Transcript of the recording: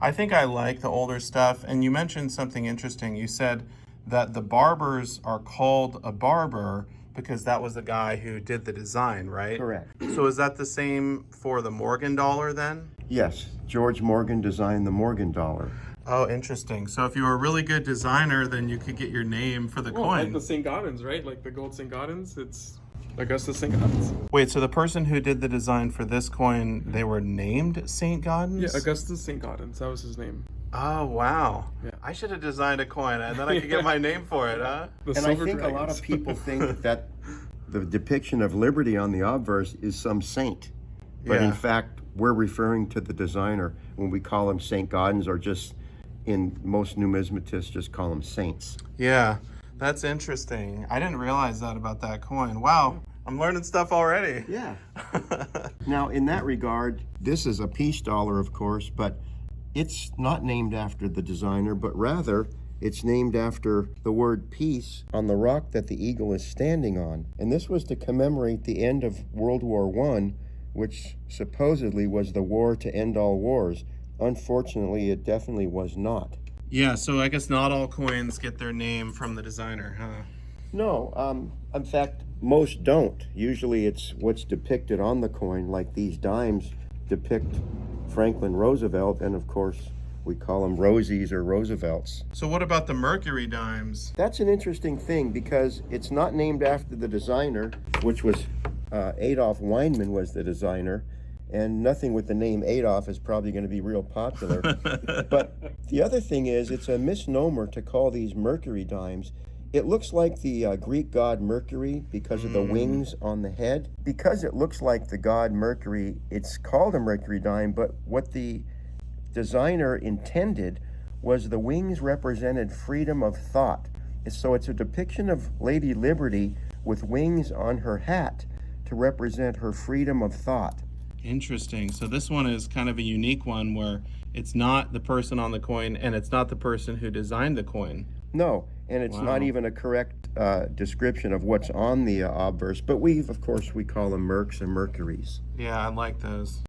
I think I like the older stuff. And you mentioned something interesting. You said that the barbers are called a barber because that was the guy who did the design, right? Correct. So is that the same for the Morgan dollar then? Yes, George Morgan designed the Morgan dollar. Oh, interesting. So if you were a really good designer, then you could get your name for the Well, coin. like the St. Gaudens, right? Like the gold St. Gaudens, it's Augustus St. Gaudens. Wait, so the person who did the design for this coin, they were named St. Gaudens? Yeah, Augustus St. Gaudens, that was his name. Oh, wow. Yeah. I should have designed a coin and then I could get my name for it, huh? The And I silver think dragons. a lot of people think that the depiction of liberty on the obverse is some saint. But Yeah. in fact, we're referring to the designer when we call him St. Gaudens, or just in most numismatists just call them saints. Yeah, that's interesting. I didn't realize that about that coin. Wow, I'm learning stuff already. Yeah. Now, in that regard, this is a peace dollar, of course, but it's not named after the designer, but rather it's named after the word peace on the rock that the eagle is standing on. And this was to commemorate the end of World War I, which supposedly was the war to end all wars. Unfortunately, it definitely was not. Yeah, so I guess not all coins get their name from the designer, huh? No, in fact, most don't. Usually it's what's depicted on the coin, like these dimes depict Franklin Roosevelt, and of course, we call them Rosies or Roosevelts. So what about the Mercury Dimes? That's an interesting thing because it's not named after the designer, which was Adolf Weinman was the designer, and nothing with the name Adolf is probably going to be real popular. But the other thing is, it's a misnomer to call these Mercury dimes. It looks like the Greek god Mercury because of the wings on the head. Because it looks like the god Mercury, it's called a Mercury dime, but what the designer intended was the wings represented freedom of thought. So it's a depiction of Lady Liberty with wings on her hat to represent her freedom of thought. Interesting. So this one is kind of a unique one where it's not the person on the coin and it's not the person who designed the coin. No, and it's not even a correct description of what's on the obverse, but of course, we call them Mercs and Mercuries. Yeah, I like those.